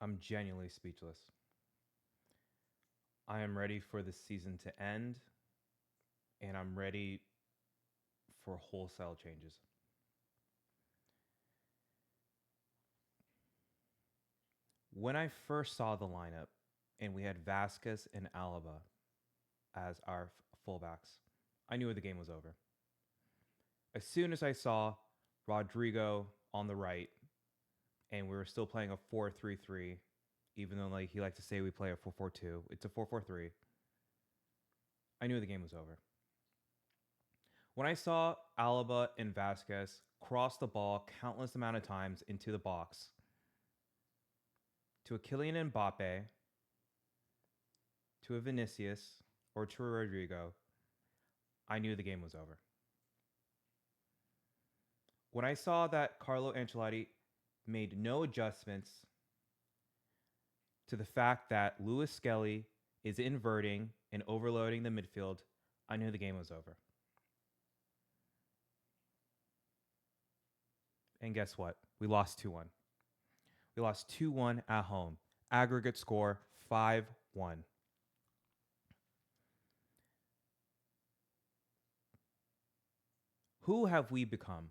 I'm genuinely speechless. I am ready for the season to end, and I'm ready for wholesale changes. When I first saw the lineup and we had Vasquez and Alaba as our fullbacks, I knew the game was over. As soon as I saw Rodrigo on the right and we were still playing a 4-3-3, even though like he liked to say we play a 4-4-2, it's a 4-4-3. I knew the game was over. When I saw Alaba and Vasquez cross the ball countless amount of times into the box to a Kylian Mbappe, to a Vinicius, or to a Rodrigo, I knew the game was over. When I saw that Carlo Ancelotti made no adjustments to the fact that Lewis Skelly is inverting and overloading the midfield, I knew the game was over. And guess what? We lost 2-1. We lost 2-1 at home. Aggregate score 5-1. Who have we become?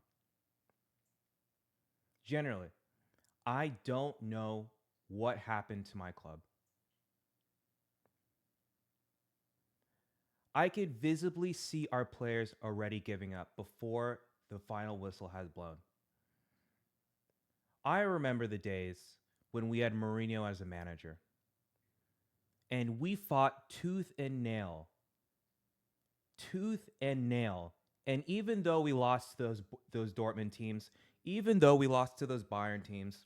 Generally, I don't know what happened to my club. I could visibly see our players already giving up before the final whistle has blown. I remember the days when we had Mourinho as a manager, and we fought tooth and nail. And even though we lost to those Dortmund teams, even though we lost to those Bayern teams,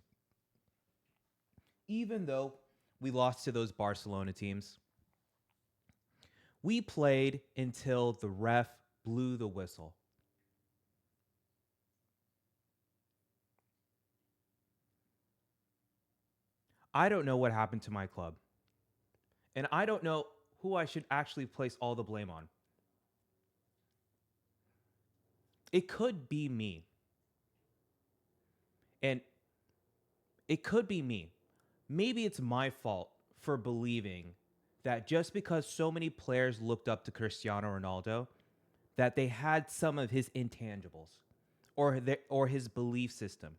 even though we lost to those Barcelona teams, we played until the ref blew the whistle. I don't know what happened to my club. And I don't know who I should actually place all the blame on. It could be me. And it could be me. Maybe it's my fault for believing that just because so many players looked up to Cristiano Ronaldo, that they had some of his intangibles or his belief system.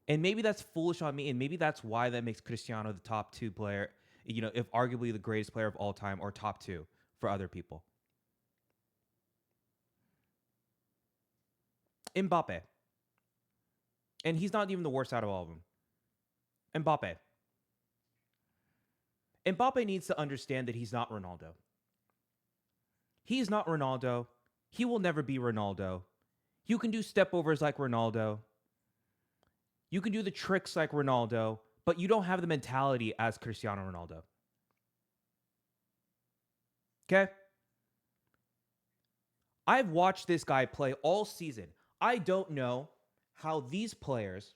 And maybe that's foolish on me, and maybe that's why that makes Cristiano the top two player, if arguably the greatest player of all time or top two for other people. Mbappe. And he's not even the worst out of all of them. Mbappe. Mbappe needs to understand that he's not Ronaldo. He's not Ronaldo. He will never be Ronaldo. You can do step overs like Ronaldo. You can do the tricks like Ronaldo, but you don't have the mentality as Cristiano Ronaldo. Okay? I've watched this guy play all season. I don't know how these players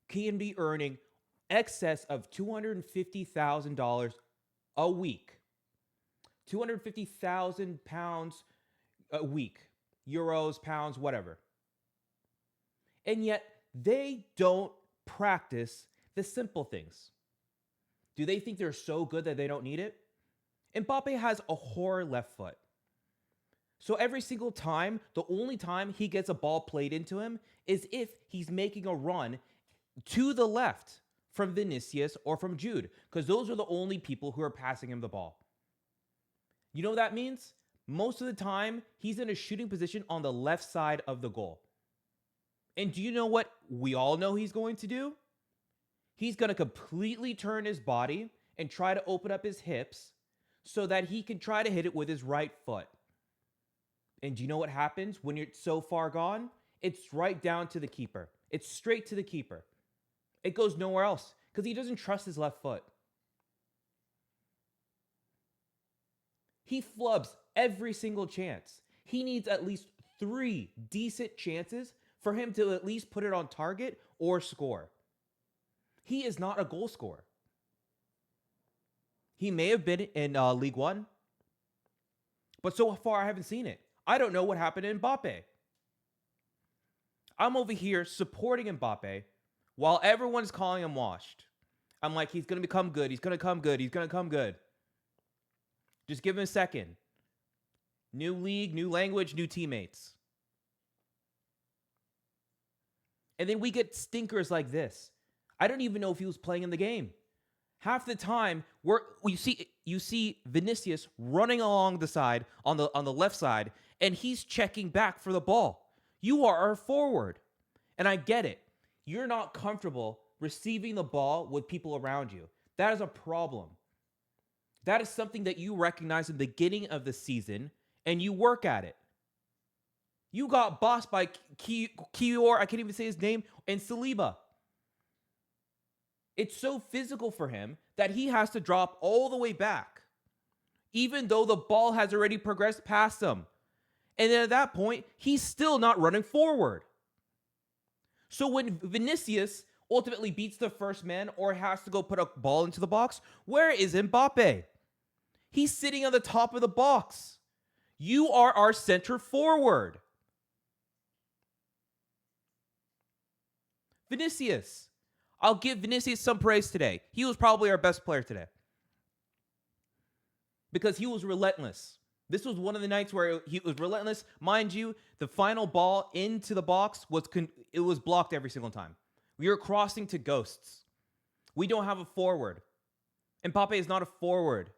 can be earning excess of $250,000 a week. 250,000 pounds a week. Euros, pounds, whatever. And yet they don't practice the simple things. Do they think they're so good that they don't need it? Mbappe has a horror left foot. So every single time, the only time he gets a ball played into him is if he's making a run to the left from Vinicius or from Jude, because those are the only people who are passing him the ball. You know what that means? Most of the time, he's in a shooting position on the left side of the goal. And do you know what we all know he's going to do? He's going to completely turn his body and try to open up his hips so that he can try to hit it with his right foot. And do you know what happens when you're so far gone? It's right down to the keeper. It's straight to the keeper. It goes nowhere else because he doesn't trust his left foot. He flubs every single chance. He needs at least 3 decent chances for him to at least put it on target or score. He is not a goal scorer. He may have been in League One, but so far I haven't seen it. I don't know what happened to Mbappe. I'm over here supporting Mbappe while everyone's calling him washed. I'm like, he's going to become good. He's going to come good. He's going to come good. Just give him a second. New league, new language, new teammates. And then we get stinkers like this. I don't even know if he was playing in the game. Half the time, you see Vinicius running along the side on the left side, and he's checking back for the ball. You are our forward, and I get it. You're not comfortable receiving the ball with people around you. That is a problem. That is something that you recognize in the beginning of the season, and you work at it. You got bossed by Kior, I can't even say his name, and Saliba. It's so physical for him that he has to drop all the way back, even though the ball has already progressed past him. And then at that point, he's still not running forward. So when Vinicius ultimately beats the first man or has to go put a ball into the box, where is Mbappe? He's sitting on the top of the box. You are our center forward. Vinicius. I'll give Vinicius some praise today. He was probably our best player today. Because he was relentless. This was one of the nights where he was relentless. Mind you, the final ball into the box was blocked every single time. We were crossing to ghosts. We don't have a forward. Mbappe is not a forward.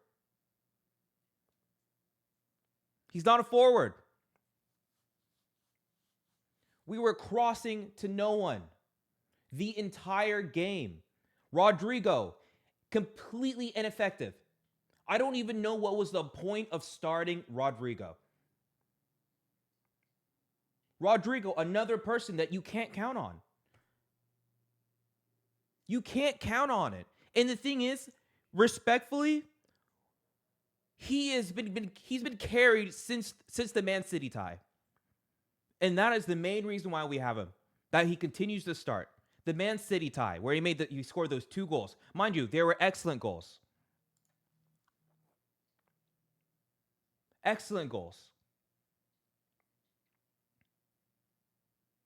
He's not a forward. We were crossing to no one the entire game. Rodrigo, completely ineffective. I don't even know what was the point of starting Rodrigo. Rodrigo, another person that you can't count on. You can't count on it. And the thing is, respectfully, he's been carried since the Man City tie. And that is the main reason why we have him. That he continues to start. The Man City tie, where he scored those 2 goals. Mind you, they were excellent goals. Excellent goals.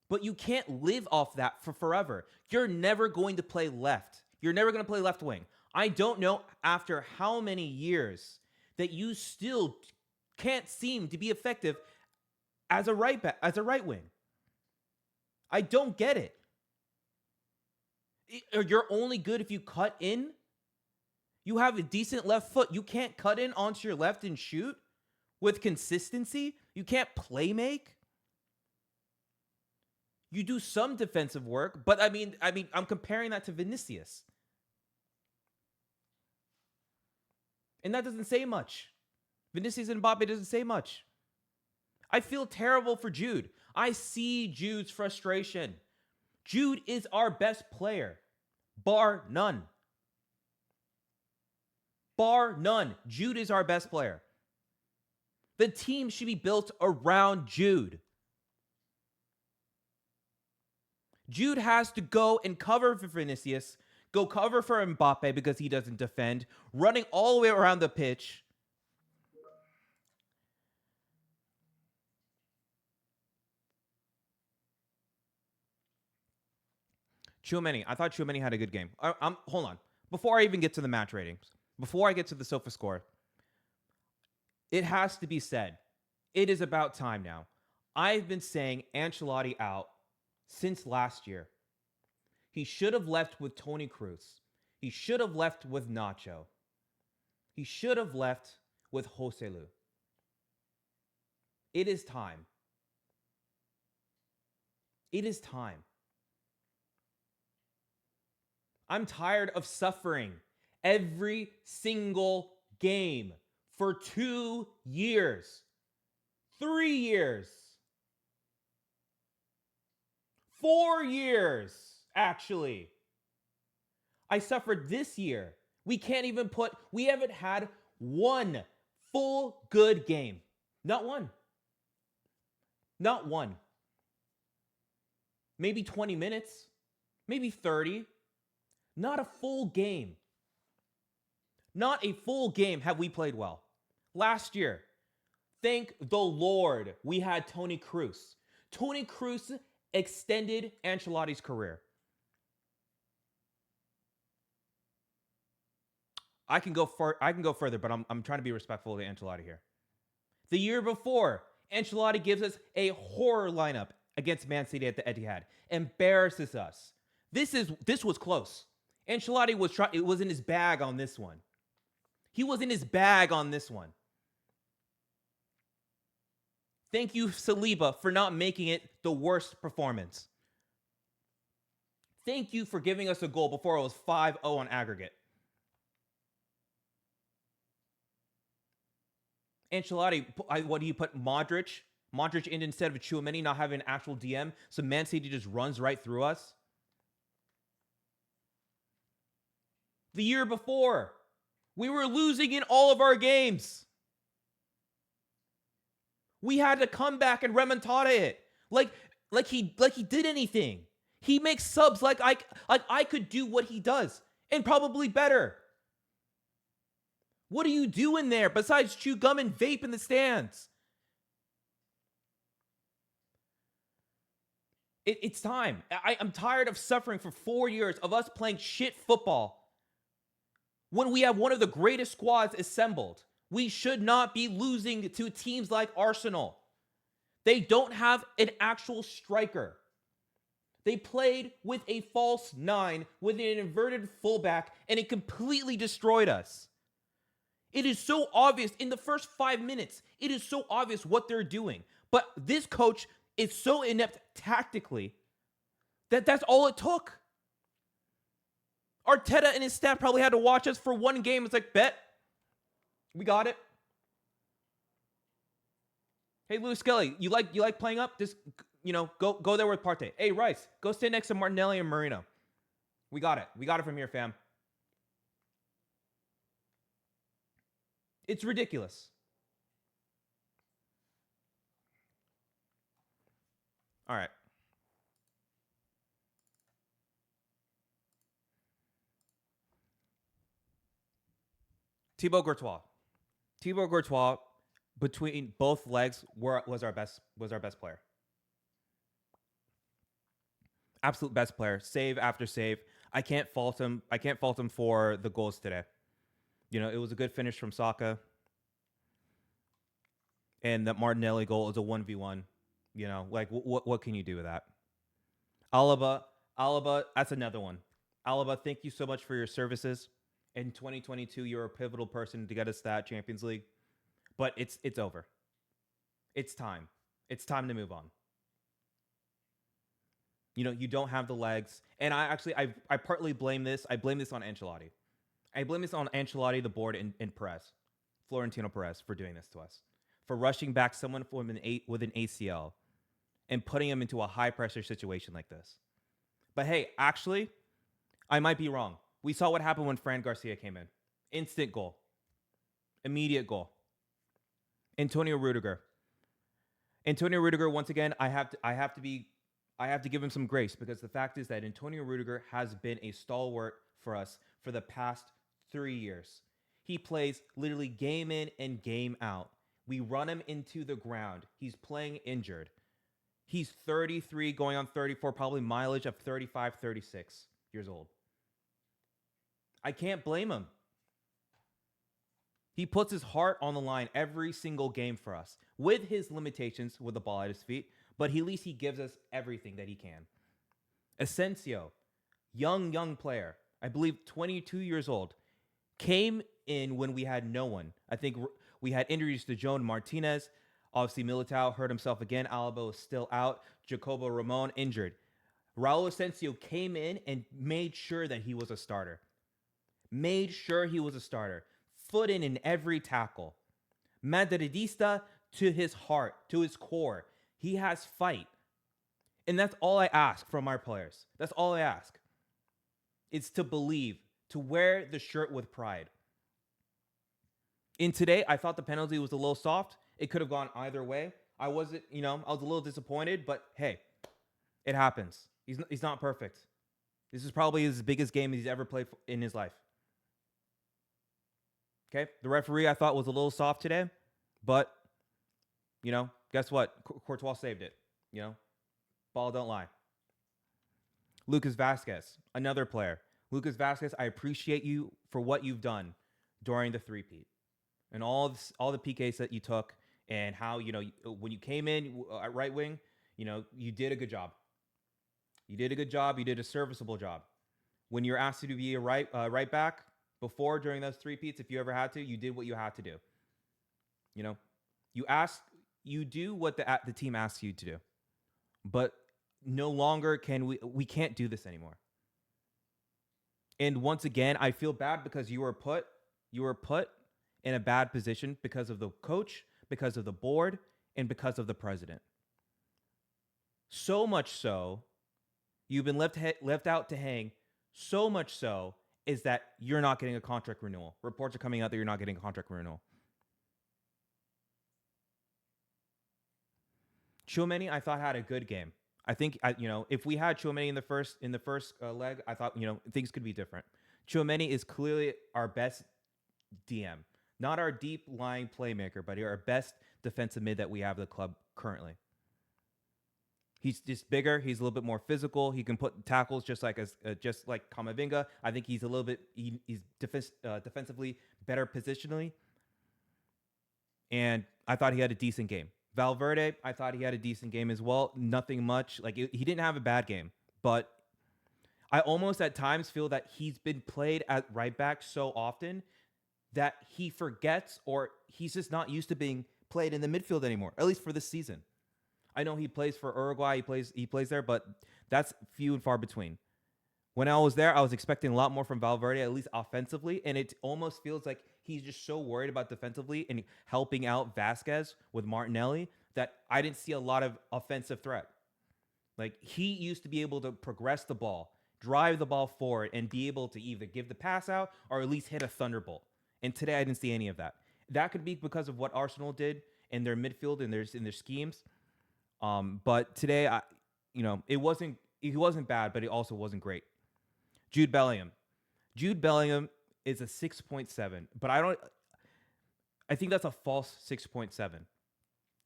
But you can't live off that for forever. You're never going to play left. You're never going to play left wing. I don't know after how many years that you still can't seem to be effective as a right wing. I don't get it. You're only good if you cut in. You have a decent left foot. You can't cut in onto your left and shoot with consistency. You can't play make. You do some defensive work, but I mean, I'm comparing that to Vinicius. And that doesn't say much. Vinicius and Mbappe doesn't say much. I feel terrible for Jude. I see Jude's frustration. Jude is our best player, bar none. Bar none. Jude is our best player. The team should be built around Jude. Jude has to go and cover for Vinicius, go cover for Mbappe because he doesn't defend, running all the way around the pitch. Tchouaméni. I thought Tchouaméni had a good game. Hold on. Before I even get to the match ratings, before I get to the sofa score, it has to be said, it is about time now. I've been saying Ancelloti out since last year. He should have left with Toni Kroos. He should have left with Nacho. He should have left with Joselu. It is time. It is time. I'm tired of suffering every single game for 2 years, 3 years, 4 years, actually. I suffered this year. We haven't had one full good game. Not one. Not one. Maybe 20 minutes, maybe 30. Not a full game. Not a full game have we played well. Last year, thank the Lord, we had Toni Kroos. Toni Kroos extended Ancelotti's career. I can go further, but I'm trying to be respectful to Ancelotti here. The year before, Ancelotti gives us a horror lineup against Man City at the Etihad, embarrasses us. This was close. Ancelotti was in his bag on this one. He was in his bag on this one. Thank you, Saliba, for not making it the worst performance. Thank you for giving us a goal before it was 5-0 on aggregate. Ancelotti, what do you put Modric in instead of Tchouaméni not having an actual DM, so Man City just runs right through us? The year before, we were losing in all of our games. We had to come back and remontada it. Like he did anything. He makes subs like I could do what he does and probably better. What are you doing there besides chew gum and vape in the stands? It's time. I'm tired of suffering for 4 years of us playing shit football when we have one of the greatest squads assembled. We should not be losing to teams like Arsenal. They don't have an actual striker. They played with a false 9, with an inverted fullback, and it completely destroyed us. It is so obvious in the first 5 minutes. It is so obvious what they're doing. But this coach is so inept tactically that that's all it took. Arteta and his staff probably had to watch us for one game. It's like, bet. We got it. Hey, Lewis Skelly, you like playing up? Just, go there with Partey. Hey, Rice, go stand next to Martinelli and Marino. We got it. We got it from here, fam. It's ridiculous. All right. Thibaut Courtois, between both legs, was our best player. Absolute best player. Save after save. I can't fault him for the goals today. It was a good finish from Saka. And that Martinelli goal is a 1v1. What can you do with that? Alaba, that's another one. Alaba, thank you so much for your services. In 2022, you're a pivotal person to get us that Champions League. But it's over. It's time. It's time to move on. You don't have the legs. And I partly blame this. I blame this on Ancelotti. I blame this on Ancelotti, the board, and Perez. Florentino Perez for doing this to us. For rushing back someone with an ACL and putting him into a high-pressure situation like this. But hey, actually, I might be wrong. We saw what happened when Fran Garcia came in. Instant goal. Immediate goal. Antonio Rudiger, once again, I have to give him some grace, because the fact is that Antonio Rudiger has been a stalwart for us for the past 3 years. He plays literally game in and game out. We run him into the ground. He's playing injured. He's 33, going on 34, probably mileage of 35, 36 years old. I can't blame him. He puts his heart on the line every single game for us, with his limitations with the ball at his feet, but at least he gives us everything that he can. Asensio, young player, I believe 22 years old, came in when we had no one. I think we had injuries to Joan Martinez. Obviously, Militao hurt himself again. Alaba was still out. Jacobo Ramon injured. Raul Asensio came in and made sure that he was a starter. Foot in every tackle. Madridista to his heart, to his core. He has fight. And that's all I ask from our players. That's all I ask. It's to believe, to wear the shirt with pride. In today, I thought the penalty was a little soft. It could have gone either way. I was a little disappointed, but hey, it happens. He's not perfect. This is probably his biggest game he's ever played in his life. Okay, the referee I thought was a little soft today, but, guess what? Courtois saved it. Ball don't lie. Lucas Vazquez, another player. Lucas Vazquez, I appreciate you for what you've done. during the three-peat and all the PKs that you took and how, when you came in at right wing, you did a good job. You did a good job. You did a serviceable job. When you're asked to be a right back before during those three-peats, if you ever had to, you did what you had to do. You do what the team asks you to do. But no longer we can't do this anymore. And once again, I feel bad because you were put in a bad position because of the coach, because of the board, and because of the president. So much so, you've been left out to hang. So much so is that you're not getting a contract renewal. Reports are coming out that you're not getting a contract renewal. Tchouaméni, I thought, had a good game. I think, if we had Tchouaméni in the first leg, I thought, things could be different. Tchouaméni is clearly our best DM, not our deep lying playmaker, but our best defensive mid that we have at the club currently. He's just bigger. He's a little bit more physical. He can put tackles just like Camavinga. I think he's a little bit he's defensively better positionally. And I thought he had a decent game. Valverde, I thought he had a decent game as well. Nothing much. He didn't have a bad game, but I almost at times feel that he's been played at right back so often that he forgets, or he's just not used to being played in the midfield anymore, at least for this season. I know he plays for Uruguay. He plays there, but that's few and far between. When I was there, I was expecting a lot more from Valverde, at least offensively, and it almost feels like he's just so worried about defensively and helping out Vasquez with Martinelli that I didn't see a lot of offensive threat. He used to be able to progress the ball, drive the ball forward, and be able to either give the pass out or at least hit a thunderbolt. And today I didn't see any of that. That could be because of what Arsenal did in their midfield and in their schemes. But today, he wasn't bad, but he also wasn't great. Jude Bellingham is a 6.7, but I think that's a false 6.7.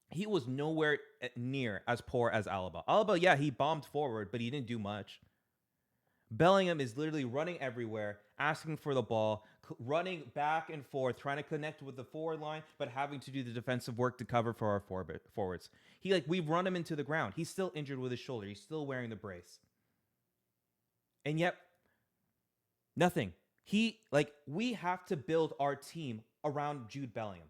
He was nowhere near as poor as Alaba. Alaba, yeah, he bombed forward, but he didn't do much. Bellingham is literally running everywhere, asking for the ball, running back and forth, trying to connect with the forward line, but having to do the defensive work to cover for our forwards. We've run him into the ground. He's still injured with his shoulder. He's still wearing the brace. And yet, nothing. We have to build our team around Jude Bellingham.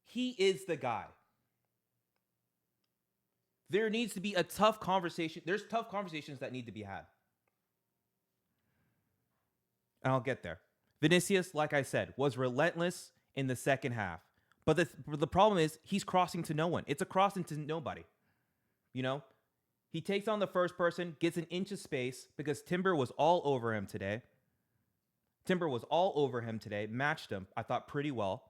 He is the guy. There needs to be a tough conversation. There's tough conversations that need to be had. And I'll get there. Vinicius, like I said, was relentless in the second half. But the problem is he's crossing to no one. It's a cross into nobody. He takes on the first person, gets an inch of space because Timber was all over him today. Matched him, I thought, pretty well.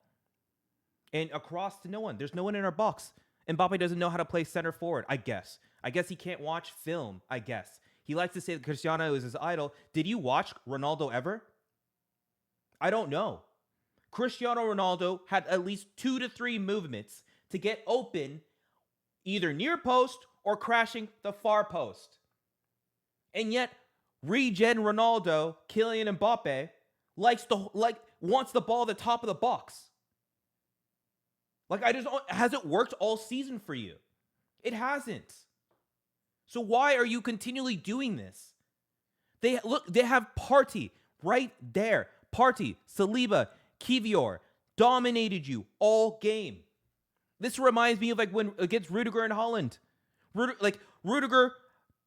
And across to no one. There's no one in our box. Mbappe doesn't know how to play center forward, I guess. I guess he can't watch film, I guess. He likes to say that Cristiano is his idol. Did you watch Ronaldo ever? I don't know. Cristiano Ronaldo had at least 2 to 3 movements to get open, either near post or crashing the far post. And yet, regen Ronaldo, Kylian Mbappe, wants the ball at the top of the box. Has it worked all season for you? It hasn't. So why are you continually doing this? They have Partey right there. Partey, Saliba, Kivior dominated you all game. This reminds me of when against Rudiger and Holland. Rudiger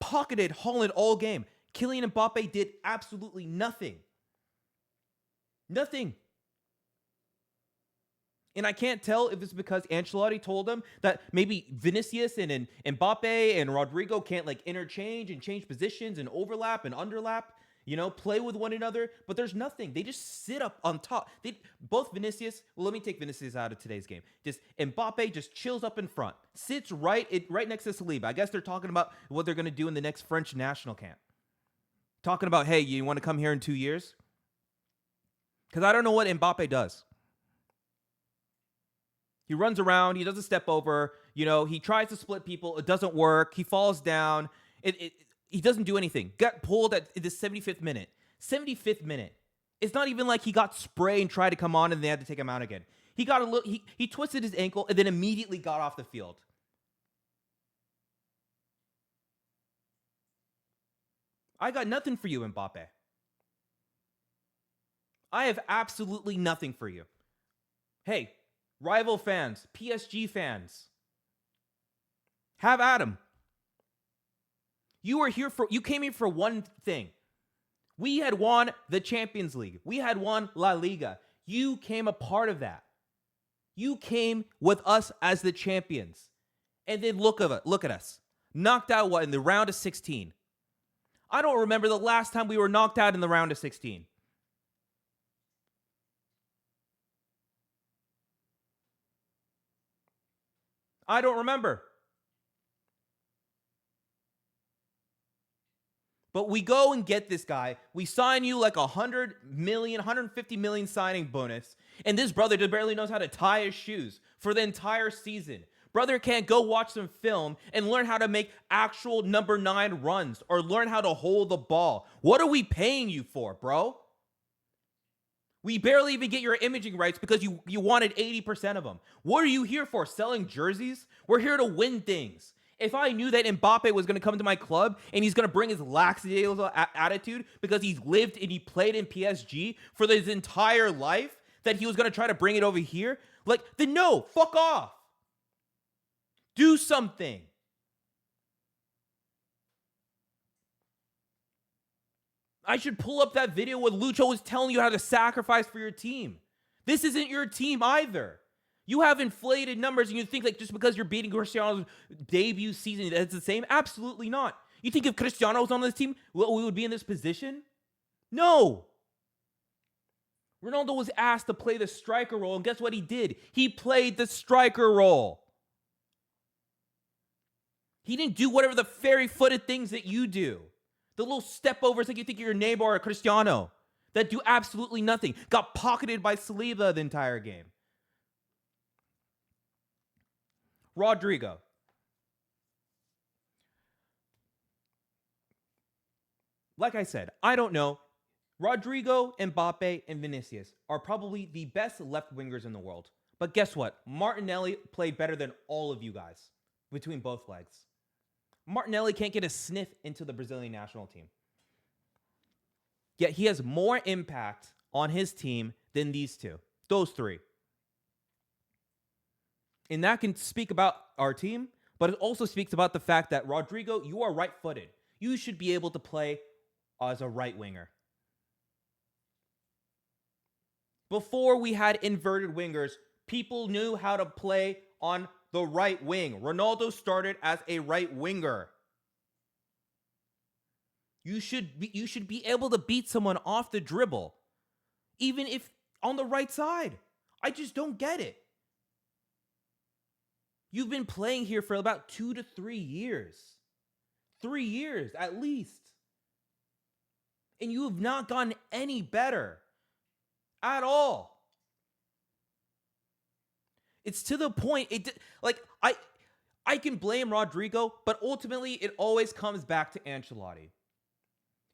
pocketed Holland all game. Kylian Mbappe did absolutely nothing. Nothing. And I can't tell if it's because Ancelloti told him that maybe Vinicius and Mbappe and Rodrigo can't interchange and change positions and overlap and underlap, play with one another. But there's nothing. They just sit up on top. Both Vinicius, let me take Vinicius out of today's game. Just Mbappe just chills up in front, sits right next to Saliba. I guess they're talking about what they're going to do in the next French national camp. Talking about, hey, you want to come here in 2 years? Because I don't know what Mbappe does. He runs around. He doesn't step over. He tries to split people. It doesn't work. He falls down. He doesn't do anything. Got pulled at the 75th minute. 75th minute. It's not even like he got spray and tried to come on and they had to take him out again. He got a little, he twisted his ankle and then immediately got off the field. I got nothing for you, Mbappe. I have absolutely nothing for you. Hey, rival fans, PSG fans, have at him. You came here for one thing. We had won the Champions League. We had won La Liga. You came a part of that. You came with us as the champions. And then look at us. Knocked out in the round of 16. I don't remember the last time we were knocked out in the round of 16. I don't remember. But we go and get this guy. We sign you like 100 million, 150 million signing bonus. And this brother just barely knows how to tie his shoes for the entire season. Brother can't go watch some film and learn how to make actual number 9 runs or learn how to hold the ball. What are we paying you for, bro? We barely even get your imaging rights because you wanted 80% of them. What are you here for? Selling jerseys? We're here to win things. If I knew that Mbappe was going to come to my club and he's going to bring his lackadaisical attitude because he's lived and he played in PSG for his entire life, that he was going to try to bring it over here, then no, fuck off. Do something. I should pull up that video where Lucho was telling you how to sacrifice for your team. This isn't your team either. You have inflated numbers and you think just because you're beating Cristiano's debut season, that's the same? Absolutely not. You think if Cristiano was on this team, we would be in this position? No. Ronaldo was asked to play the striker role, and guess what he did? He played the striker role. He didn't do whatever the fairy-footed things that you do. The little step-overs like you think you're Neymar or Cristiano that do absolutely nothing. Got pocketed by Saliba the entire game. Rodrigo. Like I said, I don't know. Rodrigo, Mbappe, and Vinicius are probably the best left wingers in the world. But guess what? Martinelli played better than all of you guys between both legs. Martinelli can't get a sniff into the Brazilian national team. Yet he has more impact on his team than these two. Those three. And that can speak about our team, but it also speaks about the fact that, Rodrigo, you are right-footed. You should be able to play as a right winger. Before we had inverted wingers, people knew how to play on the right wing. Ronaldo started as a right winger. You should be able to beat someone off the dribble, even if on the right side. I just don't get it. You've been playing here for about 2 to 3 years. 3 years, at least. And you have not gotten any better. At all. It's to the point, I can blame Rodrigo, but ultimately it always comes back to Ancelloti.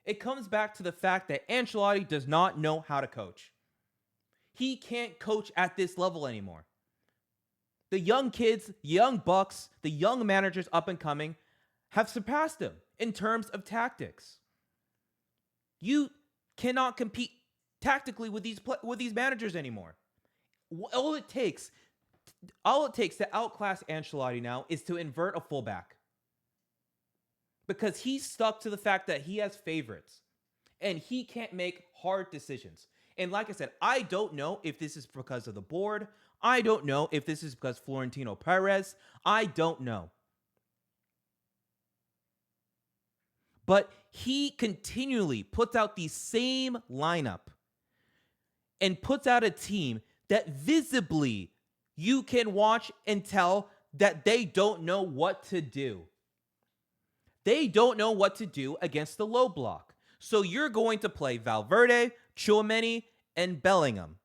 It comes back to the fact that Ancelloti does not know how to coach. He can't coach at this level anymore. The young kids, young bucks, the young managers up and coming have surpassed him in terms of tactics. You cannot compete tactically with these managers anymore. All it takes to outclass Ancelloti now is to invert a fullback. Because he's stuck to the fact that he has favorites and he can't make hard decisions. And like I said, I don't know if this is because of the board. I don't know if this is because Florentino Perez. I don't know. But he continually puts out the same lineup and puts out a team that visibly you can watch and tell that they don't know what to do. They don't know what to do against the low block. So you're going to play Valverde, Tchouaméni, and Bellingham.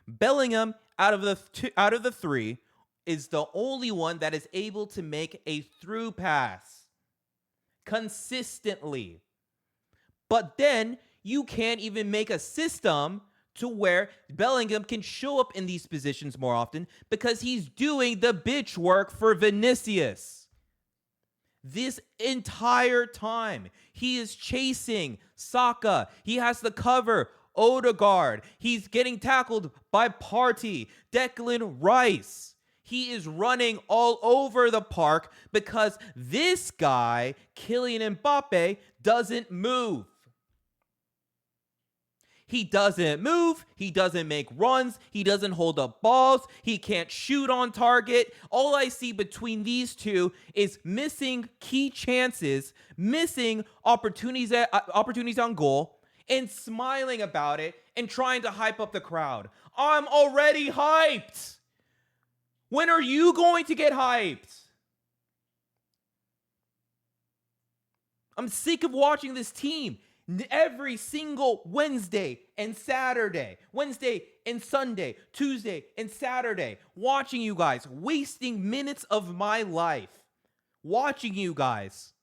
Bellingham, out of the three, is the only one that is able to make a through pass consistently. But then you can't even make a system to where Bellingham can show up in these positions more often because he's doing the bitch work for Vinicius. This entire time, he is chasing Saka. He has the cover Odegaard. He's getting tackled by Partey, Declan Rice. He is running all over the park because this guy, Kylian Mbappe, doesn't move. He doesn't move. He doesn't make runs. He doesn't hold up balls. He can't shoot on target. All I see between these two is missing key chances, missing opportunities on goal, and smiling about it and trying to hype up the crowd. I'm already hyped. When are you going to get hyped? I'm sick of watching this team every single Wednesday and Saturday, Wednesday and Sunday, Tuesday and Saturday, watching you guys, wasting minutes of my life, watching you guys.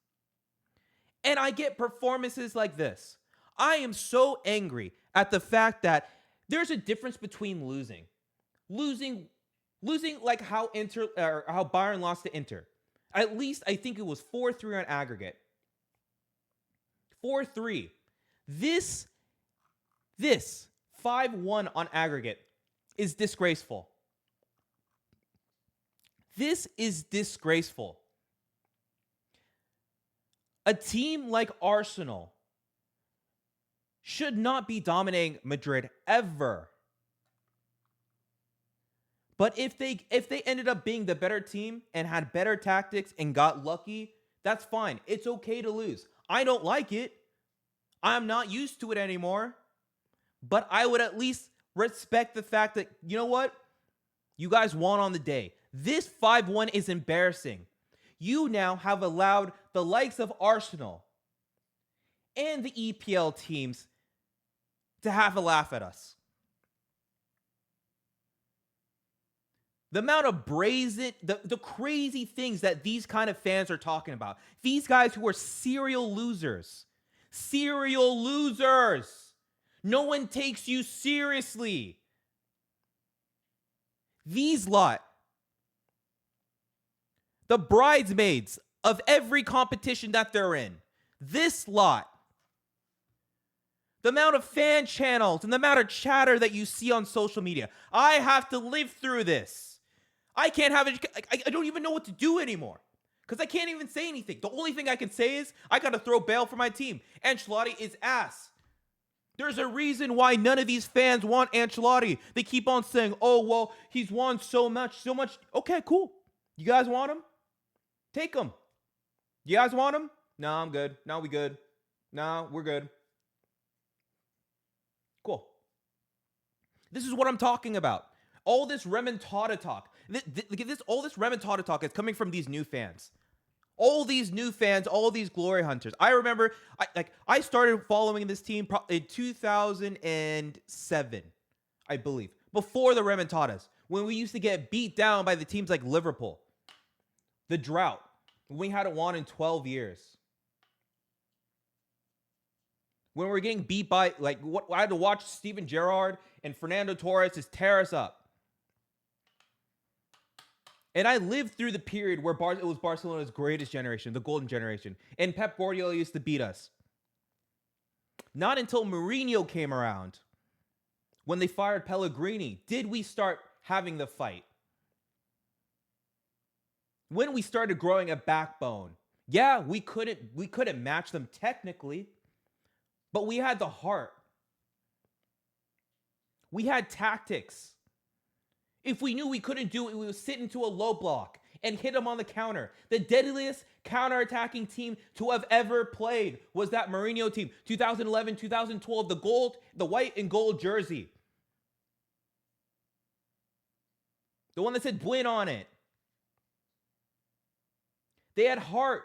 And I get performances like this. I am so angry at the fact that there's a difference between losing like how Bayern lost to Inter. At least I think it was 4-3 on aggregate. 4-3. This 5-1 on aggregate is disgraceful. This is disgraceful. A team like Arsenal should not be dominating Madrid ever. But if they ended up being the better team and had better tactics and got lucky, that's fine. It's okay to lose. I don't like it. I'm not used to it anymore. But I would at least respect the fact that, you know what? You guys won on the day. This 5-1 is embarrassing. You now have allowed the likes of Arsenal and the EPL teams to have a laugh at us. The amount of brazen, the crazy things that these kind of fans are talking about. These guys who are serial losers. Serial losers. No one takes you seriously. These lot. The bridesmaids of every competition that they're in. This lot. The amount of fan channels and the amount of chatter that you see on social media. I have to live through this. I can't have it. I don't even know what to do anymore because I can't even say anything. The only thing I can say is I got to throw bail for my team. Ancelloti is ass. There's a reason why none of these fans want Ancelloti. They keep on saying, oh, well, he's won so much. Okay, cool. You guys want him? Take him. You guys want him? No, I'm good. No, we good. No, we're good. Cool. This is what I'm talking about. All this remontada talk. All this remontada talk is coming from these new fans. All these new fans, all these glory hunters. I remember I started following this team in 2007, I believe, before the remontadas, when we used to get beat down by the teams like Liverpool. The drought. We hadn't won in 12 years. When we were getting beat by, I had to watch Steven Gerrard and Fernando Torres just tear us up. And I lived through the period where it was Barcelona's greatest generation, the golden generation. And Pep Guardiola used to beat us. Not until Mourinho came around, when they fired Pellegrini, did we start having the fight. When we started growing a backbone. Yeah, we couldn't match them technically, but we had the heart. We had tactics. If we knew we couldn't do it, we would sit into a low block and hit them on the counter. The deadliest counter-attacking team to have ever played was that Mourinho team. 2011, 2012, the white and gold jersey. The one that said Buin on it. They had heart.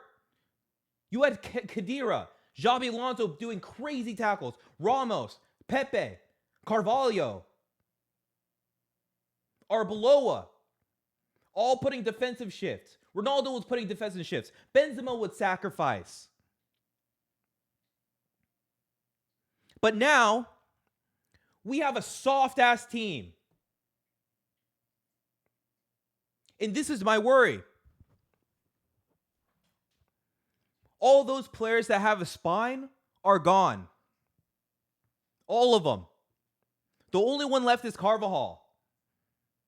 You had Khedira, Xabi Alonso doing crazy tackles. Ramos, Pepe, Carvalho, Arbeloa, all putting defensive shifts. Ronaldo was putting defensive shifts. Benzema would sacrifice. But now, We have a soft-ass team. And this is my worry. All those players that have a spine are gone. All of them. The only one left is Carvajal.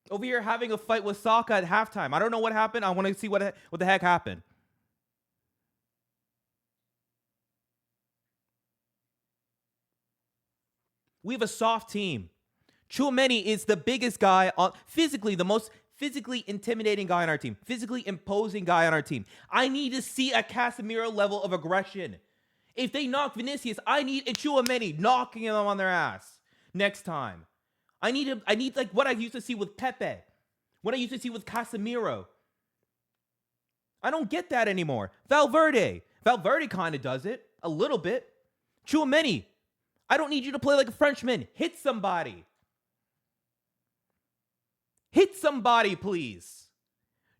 Over here having a fight with Saka at halftime. I don't know what happened. I want to see what the heck happened. We have a soft team. Tchouaméni is the biggest guy, physically, the most physically intimidating guy on our team. Physically imposing guy on our team. I need to see a Casemiro level of aggression. If they knock Vinicius, I need a Tchouaméni knocking them on their ass next time. I need like what I used to see with Pepe. What I used to see with Casemiro. I don't get that anymore. Valverde kind of does it. A little bit. Tchouaméni, I don't need you to play like a Frenchman. Hit somebody. Hit somebody, please.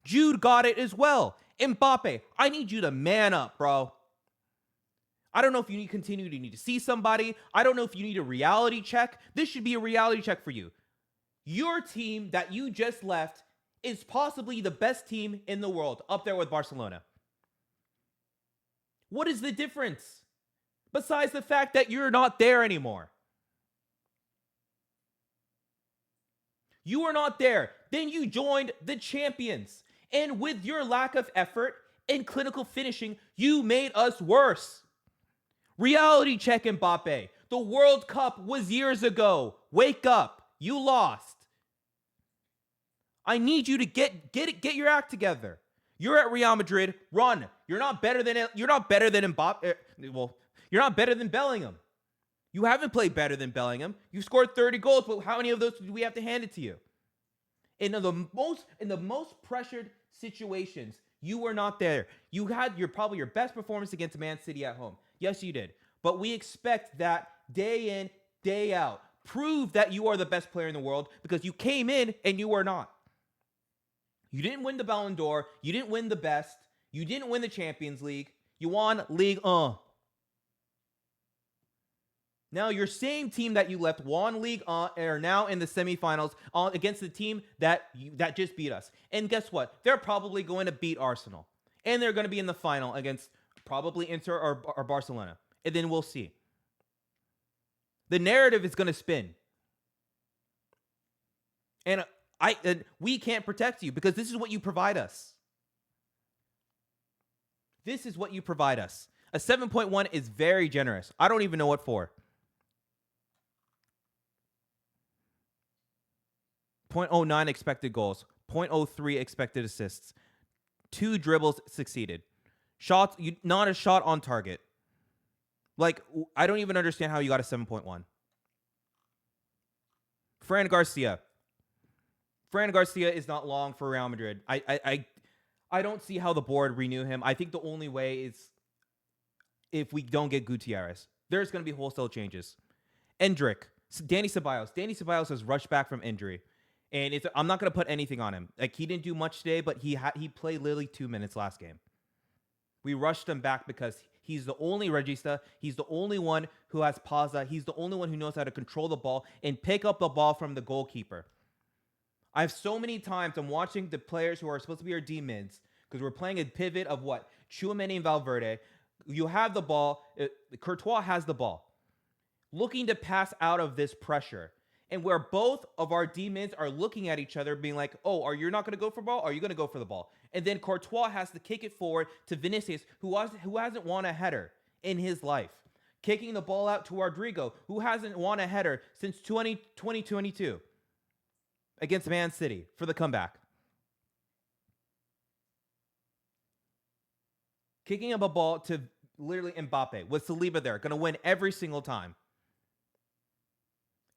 Jude got it as well. Mbappe, I need you to man up, bro. I don't know if you need to see somebody. I don't know if you need a reality check. This should be a reality check for you. Your team that you just left is possibly the best team in the world, up there with Barcelona. What is the difference? Besides the fact that you're not there anymore. You are not there. Then you joined the champions. And with your lack of effort and clinical finishing, you made us worse. Reality check, Mbappe. The World Cup was years ago. Wake up. You lost. I need you to get your act together. You're at Real Madrid. Run. You're not better than Mbappe. Well, you're not better than Bellingham. You haven't played better than Bellingham. You scored 30 goals, but how many of those do we have to hand it to you? In the most pressured situations, you were not there. You had probably your best performance against Man City at home. Yes, you did. But we expect that day in, day out. Prove that you are the best player in the world because you came in and you were not. You didn't win the Ballon d'Or. You didn't win the best. You didn't win the Champions League. You won Ligue 1. Now, your same team that you left won Ligue 1 and are now in the semifinals against the team that just beat us. And guess what? They're probably going to beat Arsenal. And they're going to be in the final against probably Inter or Barcelona. And then we'll see. The narrative is going to spin. And we can't protect you because this is what you provide us. This is what you provide us. A 7.1 is very generous. I don't even know what for. 0.09 expected goals. 0.03 expected assists. 2 dribbles succeeded. Shots, not a shot on target. Like, I don't even understand how you got a 7.1. Fran Garcia. Fran Garcia is not long for Real Madrid. I don't see how the board renew him. I think the only way is if we don't get Gutierrez. There's going to be wholesale changes. Endrick. Danny Ceballos. Danny Ceballos has rushed back from injury. And I'm not going to put anything on him. Like, he didn't do much today, but he played literally 2 minutes last game. We rushed him back because he's the only regista. He's the only one who has pausa. He's the only one who knows how to control the ball and pick up the ball from the goalkeeper. I've so many times I'm watching the players who are supposed to be our D-mids because we're playing a pivot of what? Tchouaméni and Valverde. You have the ball. Courtois has the ball. Looking to pass out of this pressure. And where both of our D-mids are looking at each other being like, oh, are you not going to go for the ball? Are you going to go for the ball? And then Courtois has to kick it forward to Vinicius, who hasn't won a header in his life. Kicking the ball out to Rodrigo, who hasn't won a header since 2022 against Man City for the comeback. Kicking up a ball to literally Mbappe with Saliba there, going to win every single time.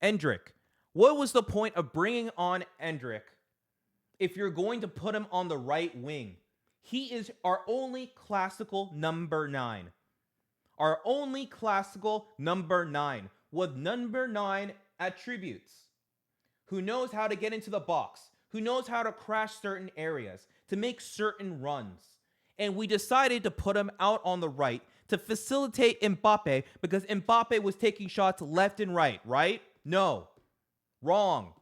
Endrick. What was the point of bringing on Endrick if you're going to put him on the right wing? He is our only classical number 9. Our only classical number 9 with number 9 attributes. Who knows how to get into the box. Who knows how to crash certain areas. To make certain runs. And we decided to put him out on the right to facilitate Mbappe because Mbappe was taking shots left and right, right? No. Wrong.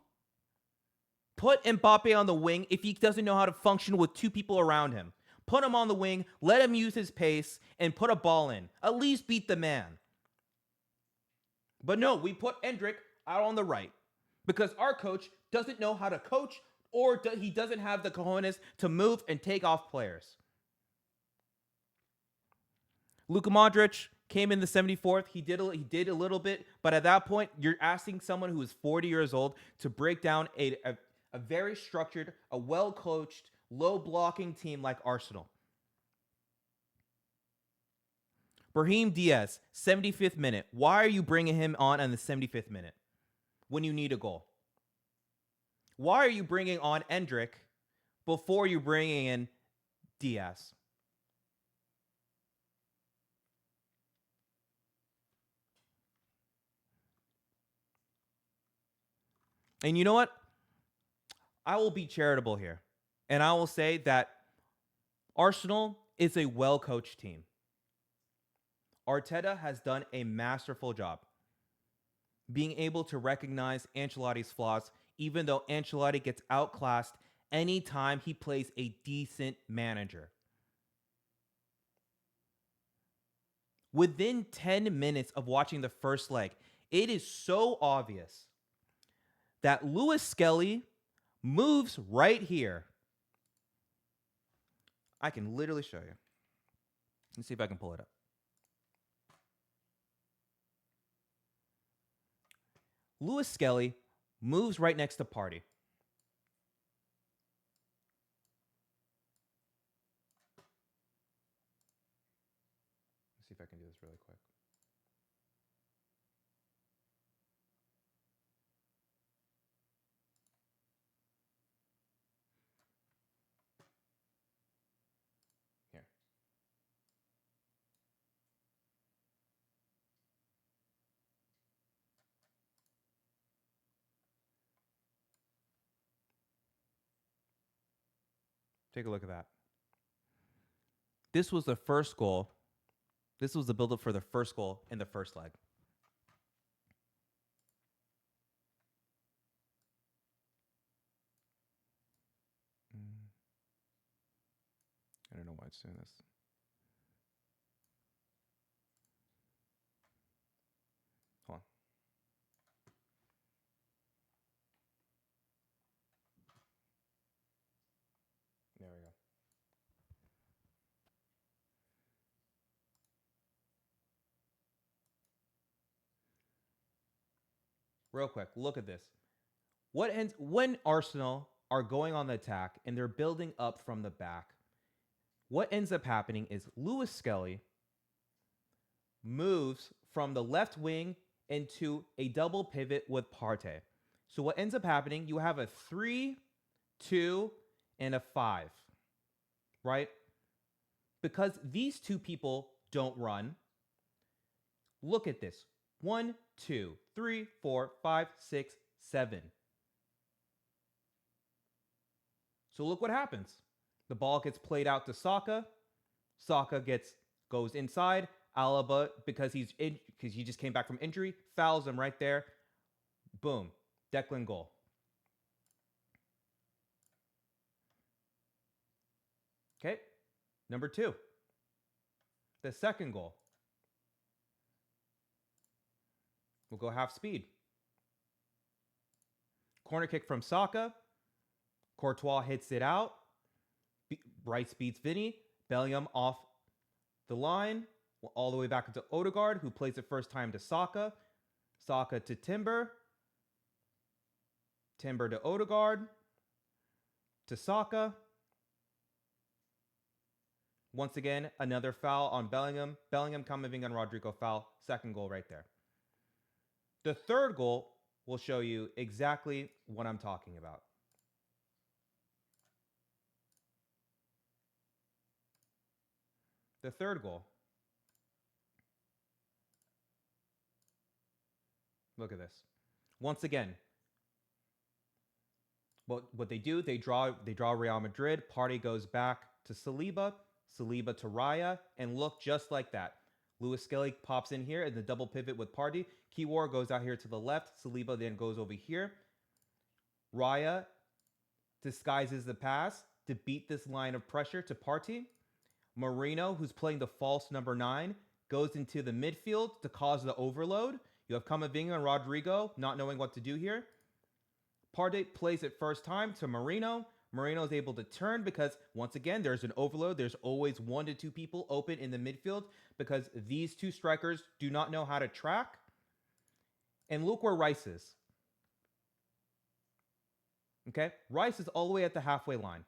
Put Mbappe on the wing if he doesn't know how to function with two people around him. Put him on the wing, let him use his pace, and put a ball in. At least beat the man. But no, we put Endrick out on the right because our coach doesn't know how to coach, or he doesn't have the cojones to move and take off players. Luka Modric came in the 74th. He did a little bit, but at that point, you're asking someone who is 40 years old to break down a very structured, a well-coached, low-blocking team like Arsenal. Brahim Diaz, 75th minute. Why are you bringing him on the 75th minute when you need a goal? Why are you bringing on Endrick before you're bringing in Diaz? And you know what? I will be charitable here. And I will say that Arsenal is a well-coached team. Arteta has done a masterful job being able to recognize Ancelotti's flaws, even though Ancelotti gets outclassed anytime he plays a decent manager. Within 10 minutes of watching the first leg, it is so obvious that Lewis Skelly moves right here. I can literally show you. Let's see if I can pull it up. Lewis Skelly moves right next to Partey. Let's see if I can do this really quick. Here. Take a look at that. This was the first goal. This was the build-up for the first goal in the first leg. I don't know why it's doing this. Hold on. There we go. Real quick, look at this. When Arsenal are going on the attack and they're building up from the back, what ends up happening is Lewis Skelly moves from the left wing into a double pivot with Partey. So what ends up happening, you have a 3, 2, and a 5, right? Because these two people don't run, look at this. 1, 2, 3, 4, 5, 6, 7. So look what happens. The ball gets played out to Saka. Saka goes inside. Alaba, because he just came back from injury, fouls him right there. Boom. Declan goal. Okay. Number 2. The second goal. We'll go half speed. Corner kick from Saka. Courtois hits it out. Rice beats Vinny. Bellingham off the line. All the way back into Odegaard, who plays it first time to Saka. Saka to Timber. Timber to Odegaard. To Saka. Once again, another foul on Bellingham. Bellingham coming on Rodrigo foul. Second goal right there. The third goal will show you exactly what I'm talking about. The third goal. Look at this. Once again, what they do, they draw Real Madrid. Partey goes back to Saliba to Raya, and look, just like that. Lewis Skelly pops in here in the double pivot with Partey. Kiwar goes out here to the left. Saliba then goes over here. Raya disguises the pass to beat this line of pressure to Partey. Marino, who's playing the false number 9, goes into the midfield to cause the overload. You have Camavinga and Rodrigo not knowing what to do here. Partey plays it first time to Marino. Marino is able to turn because, once again, there's an overload. There's always 1 to 2 people open in the midfield because these two strikers do not know how to track. And look where Rice is. Okay? Rice is all the way at the halfway line.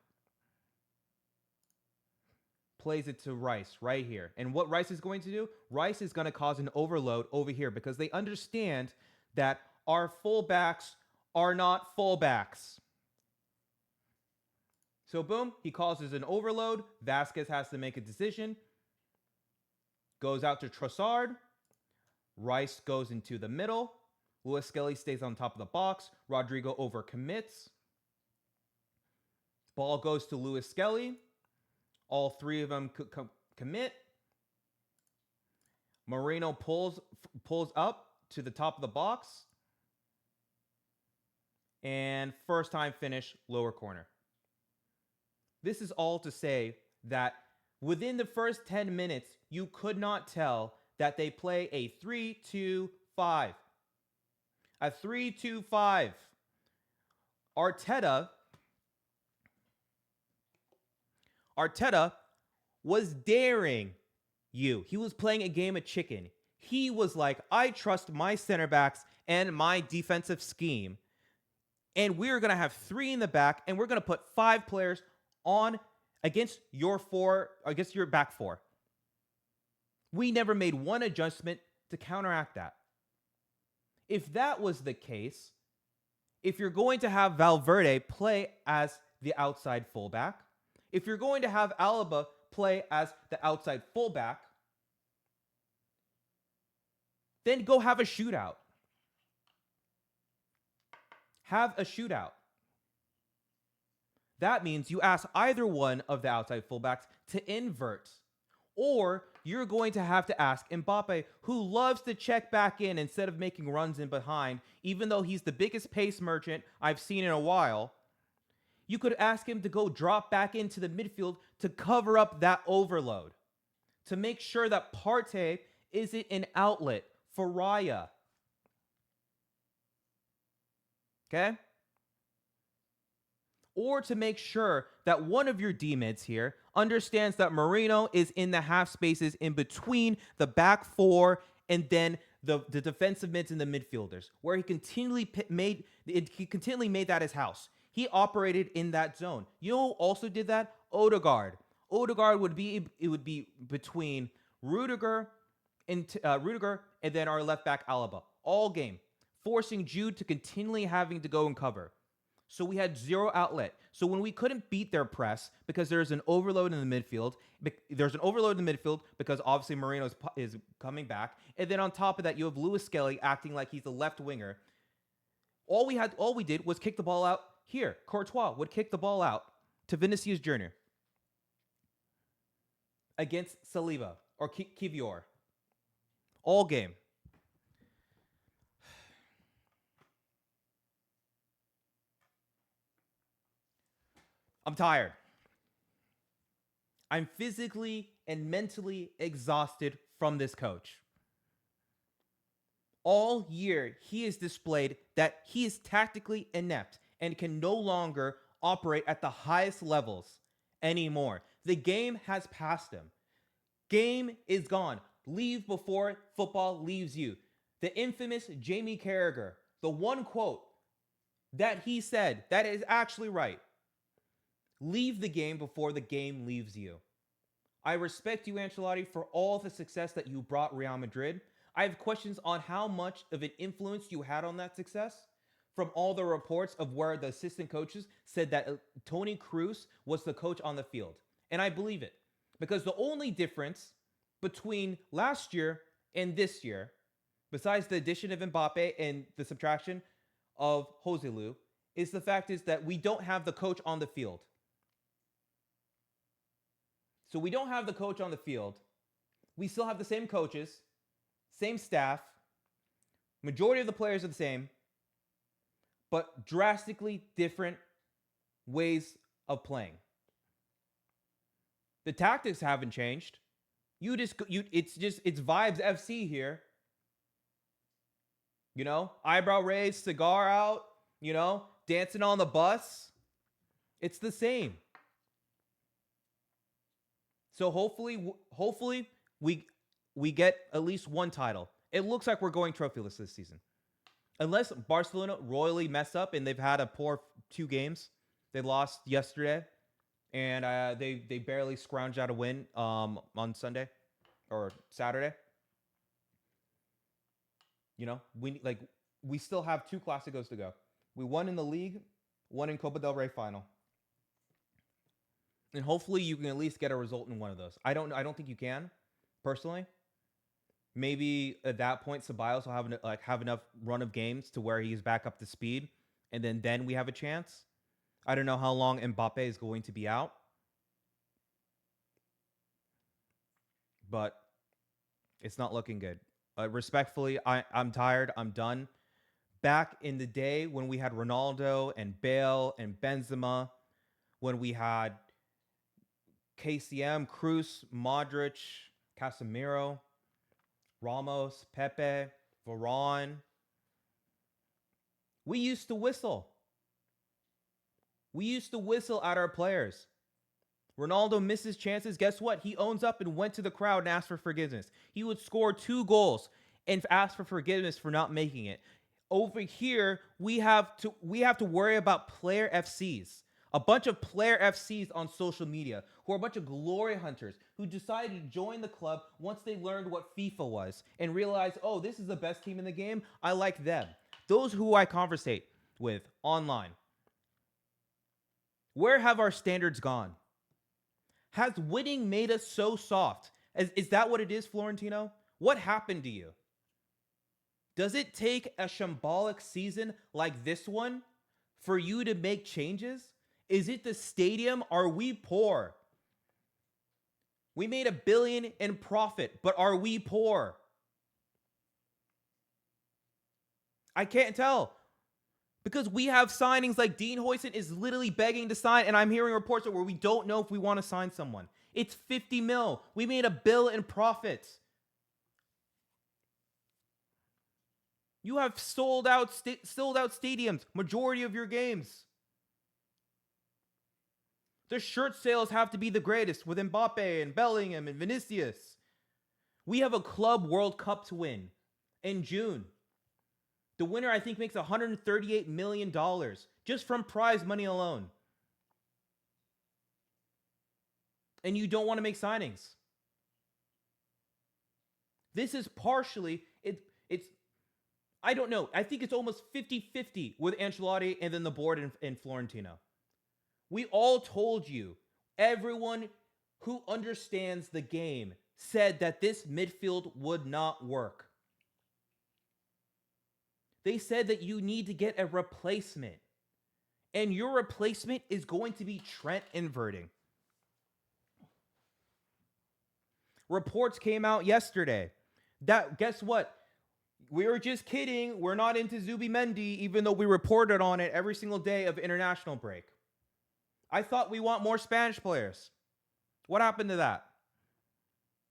Plays it to Rice right here. And what Rice is going to do? Rice is going to cause an overload over here because they understand that our fullbacks are not fullbacks. So boom, he causes an overload. Vasquez has to make a decision. Goes out to Trossard. Rice goes into the middle. Lewis Skelly stays on top of the box. Rodrigo overcommits. Ball goes to Lewis Skelly. All 3 of them commit. Marino pulls up to the top of the box. And first time finish, lower corner. This is all to say that within the first 10 minutes, you could not tell that they play a 3-2-5. A 3-2-5. Arteta was daring you. He was playing a game of chicken. He was like, I trust my center backs and my defensive scheme. And we're going to have 3 in the back, and we're going to put 5 players on against your back 4. We never made one adjustment to counteract that. If that was the case, if you're going to have Valverde play as the outside fullback, if you're going to have Alaba play as the outside fullback, then go have a shootout. Have a shootout. That means you ask either one of the outside fullbacks to invert. Or you're going to have to ask Mbappe, who loves to check back in instead of making runs in behind, even though he's the biggest pace merchant I've seen in a while. You could ask him to go drop back into the midfield to cover up that overload, to make sure that Partey isn't an outlet for Raya. Okay? Or to make sure that one of your D-mids here understands that Marino is in the half spaces in between the back 4 and then the defensive mids and the midfielders, where he continually made that his house. He operated in that zone. You know who also did that? Odegaard. Odegaard would be between Rudiger and then our left back Alaba all game, forcing Jude to continually having to go and cover. So we had 0 outlet. So when we couldn't beat their press because there's an overload in the midfield, because obviously Marino is coming back, and then on top of that you have Lewis Skelly acting like he's the left winger. All we did was kick the ball out here. Courtois would kick the ball out to Vinicius Jr. against Saliba or Kivior. All game. I'm tired. I'm physically and mentally exhausted from this coach. All year, he has displayed that he is tactically inept and can no longer operate at the highest levels anymore. The game has passed him. Game is gone. Leave before football leaves you. The infamous Jamie Carragher, the one quote that he said that is actually right. Leave the game before the game leaves you. I respect you, Ancelloti, for all the success that you brought Real Madrid. I have questions on how much of an influence you had on that success from all the reports of where the assistant coaches said that Toni Kroos was the coach on the field. And I believe it. Because the only difference between last year and this year, besides the addition of Mbappe and the subtraction of Joselu, is the fact is that we don't have the coach on the field. So we don't have the coach on the field. We still have the same coaches, same staff. Majority of the players are the same. but drastically different ways of playing. The tactics haven't changed. It's vibes FC here. You know, eyebrow raised, cigar out, you know, dancing on the bus. It's the same. So hopefully we get at least one title. It looks like we're going trophyless this season. Unless Barcelona royally mess up and they've had a poor 2 games. They lost yesterday and they barely scrounged out a win on Sunday or Saturday. You know, we still have 2 Clásicos to go. We won in the league, one in Copa del Rey final. And hopefully you can at least get a result in one of those. I don't think you can, personally. Maybe at that point Ceballos will have enough run of games to where he's back up to speed, and then we have a chance. I don't know how long Mbappe is going to be out. But it's not looking good. Respectfully, I'm tired. I'm done. Back in the day when we had Ronaldo and Bale and Benzema, when we had KCM, Cruz, Modric, Casemiro, Ramos, Pepe, Varane, we used to whistle. We used to whistle at our players. Ronaldo misses chances. Guess what? He owns up and went to the crowd and asked for forgiveness. He would score 2 goals and ask for forgiveness for not making it. Over here, we have to worry about player FCs. A bunch of player FCs on social media who are a bunch of glory hunters who decided to join the club once they learned what FIFA was and realized, oh, this is the best team in the game. I like them. Those who I conversate with online. Where have our standards gone? Has winning made us so soft? Is that what it is, Florentino? What happened to you? Does it take a shambolic season like this one for you to make changes? Is it the stadium? Are we poor? We made $1 billion in profit, but are we poor? I can't tell. Because we have signings like Dean Huijsen is literally begging to sign, and I'm hearing reports where we don't know if we want to sign someone. It's 50 mil. We made $1 billion in profits. You have sold out stadiums, majority of your games. The shirt sales have to be the greatest with Mbappe and Bellingham and Vinicius. We have a Club World Cup to win in June. The winner, I think, makes $138 million just from prize money alone. And you don't want to make signings. This is partially, it's I don't know. I think it's almost 50-50 with Ancelloti and then the board in Florentino. We all told you, everyone who understands the game said that this midfield would not work. They said that you need to get a replacement. And your replacement is going to be Trent inverting. Reports came out yesterday that, guess what? We were just kidding. We're not into Zubimendi, even though we reported on it every single day of international break. I thought we want more Spanish players. What happened to that?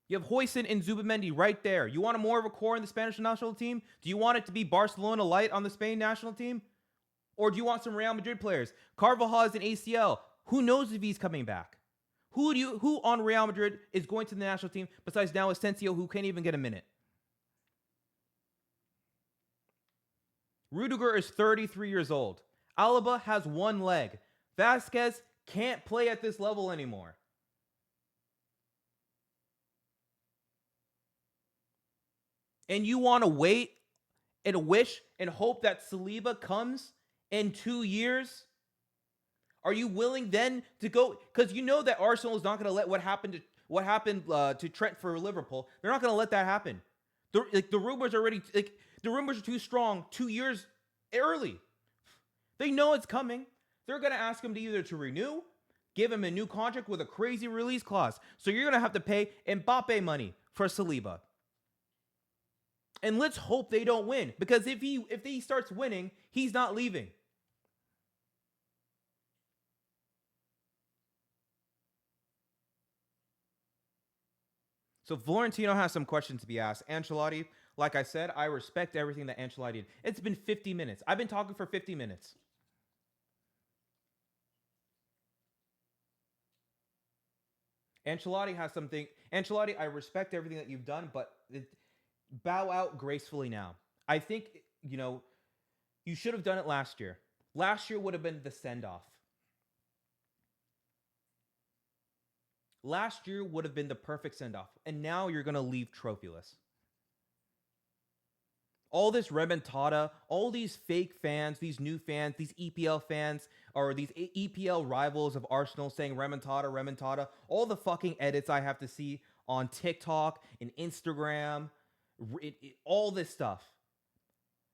You have Huijsen and Zubimendi right there. You want more of a core in the Spanish national team? Do you want it to be Barcelona light on the Spain national team? Or do you want some Real Madrid players? Carvajal is an ACL. Who knows if he's coming back? Who on Real Madrid is going to the national team besides now Asensio, who can't even get a minute? Rudiger is 33 years old. Alaba has one leg. Vasquez can't play at this level anymore. And you want to wait and wish and hope that Saliba comes in 2 years? Are you willing then to go? Because you know that Arsenal is not going to let what happened to Trent for Liverpool. They're not going to let that happen. The rumors are already the rumors are too strong. 2 years early. They know it's coming. They're going to ask him to either to renew, give him a new contract with a crazy release clause. So you're going to have to pay Mbappe money for Saliba. And let's hope they don't win. Because if he starts winning, he's not leaving. So Florentino has some questions to be asked. Ancelotti, like I said, I respect everything that Ancelotti did. It's been 50 minutes. I've been talking for 50 minutes. Ancelotti has something. Ancelotti, I respect everything that you've done, but bow out gracefully now. I think, you know, you should have done it last year. Last year would have been the send off. Last year would have been the perfect send off. And now you're going to leave trophyless. All this remontada, all these fake fans, these new fans, these EPL fans, or these EPL rivals of Arsenal saying remontada, remontada, all the fucking edits I have to see on TikTok and Instagram, all this stuff.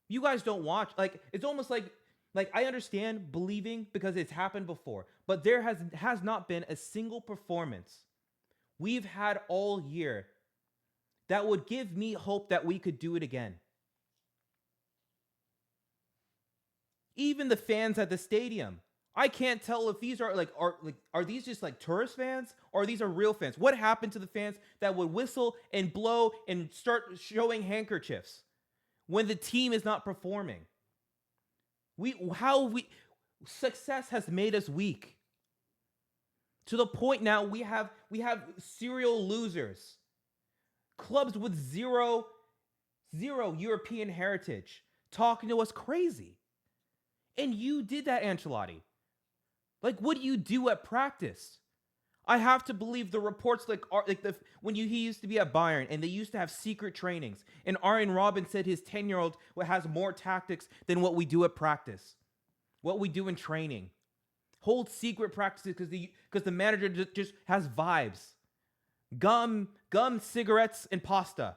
You guys don't watch. Like, it's almost like I understand believing because it's happened before, but there has not been a single performance we've had all year that would give me hope that we could do it again. Even the fans at the stadium, I can't tell if these are these just like tourist fans or these are real fans. What happened to the fans that would whistle and blow and start showing handkerchiefs when the team is not performing? Success has made us weak. To the point now we have serial losers. Clubs with zero European heritage talking to us crazy. And you did that, Ancelotti. Like, what do you do at practice? I have to believe the reports when he used to be at Bayern and they used to have secret trainings. And Arjen Robben said his 10-year-old has more tactics than what we do at practice, what we do in training. Hold secret practices because the manager just has vibes. Gum, cigarettes, and pasta.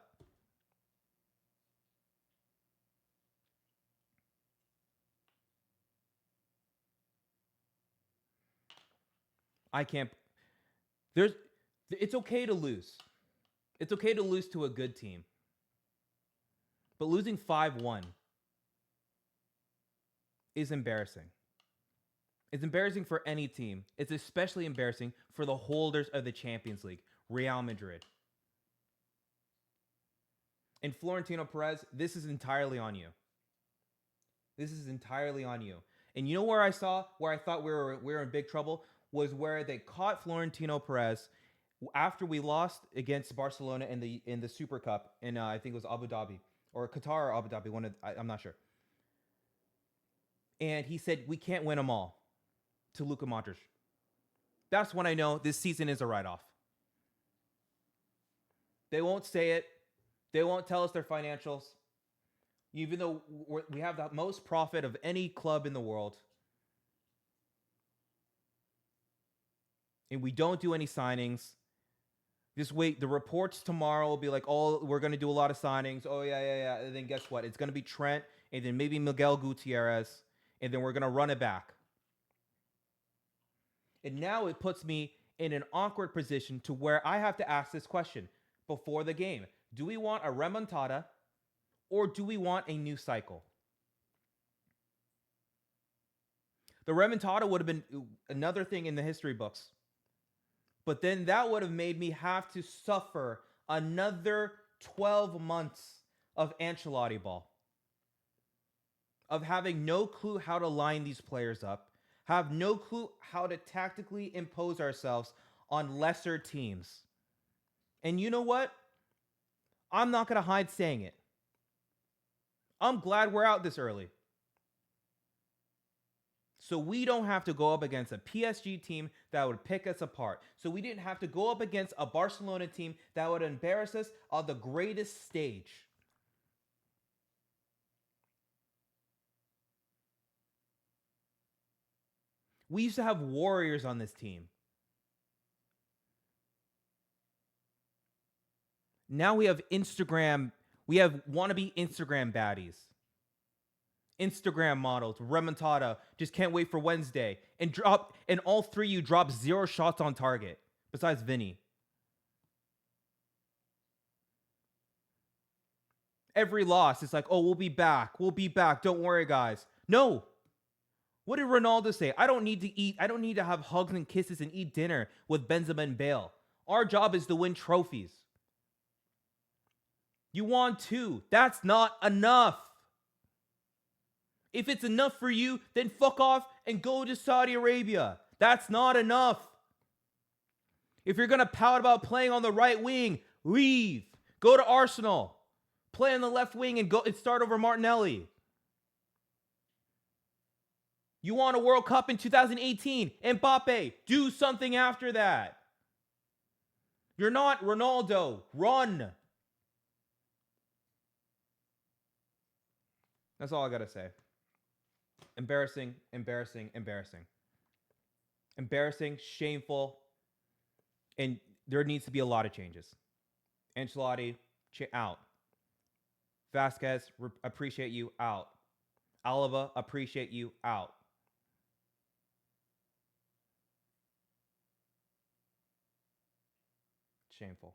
I can't. It's okay to lose. It's okay to lose to a good team. But losing 5-1 is embarrassing. It's embarrassing for any team. It's especially embarrassing for the holders of the Champions League, Real Madrid. And Florentino Perez, this is entirely on you. This is entirely on you. And you know where I thought we were in big trouble? Was where they caught Florentino Perez after we lost against Barcelona in the Super Cup in I think it was Abu Dhabi or Qatar or Abu Dhabi. I'm not sure. And he said we can't win them all to Luka Modric. That's when I know this season is a write-off. They won't say it. They won't tell us their financials. Even though we have the most profit of any club in the world. And we don't do any signings. Just wait. The reports tomorrow will be like, oh, we're going to do a lot of signings. Oh, yeah. And then guess what? It's going to be Trent and then maybe Miguel Gutierrez. And then we're going to run it back. And now it puts me in an awkward position to where I have to ask this question before the game. Do we want a remontada or do we want a new cycle? The remontada would have been another thing in the history books. But then that would have made me have to suffer another 12 months of Ancelotti ball. Of having no clue how to line these players up. Have no clue how to tactically impose ourselves on lesser teams. And you know what? I'm not going to hide saying it. I'm glad we're out this early. So we don't have to go up against a PSG team that would pick us apart. So we didn't have to go up against a Barcelona team that would embarrass us on the greatest stage. We used to have warriors on this team. Now we have Instagram. We have wannabe Instagram baddies. Instagram models, remontada, just can't wait for Wednesday. And all three of you drop 0 shots on target, besides Vinny. Every loss, it's like, oh, we'll be back. Don't worry, guys. No. What did Ronaldo say? I don't need to eat. I don't need to have hugs and kisses and eat dinner with Benzema and Bale. Our job is to win trophies. You won 2. That's not enough. If it's enough for you, then fuck off and go to Saudi Arabia. That's not enough. If you're going to pout about playing on the right wing, leave. Go to Arsenal. Play on the left wing and go and start over Martinelli. You won a World Cup in 2018. Mbappe, do something after that. You're not Ronaldo. Run. That's all I got to say. Embarrassing, embarrassing, embarrassing. Embarrassing, shameful, and there needs to be a lot of changes. Ancelloti, out. Vasquez, appreciate you, out. Alaba, appreciate you, out. Shameful.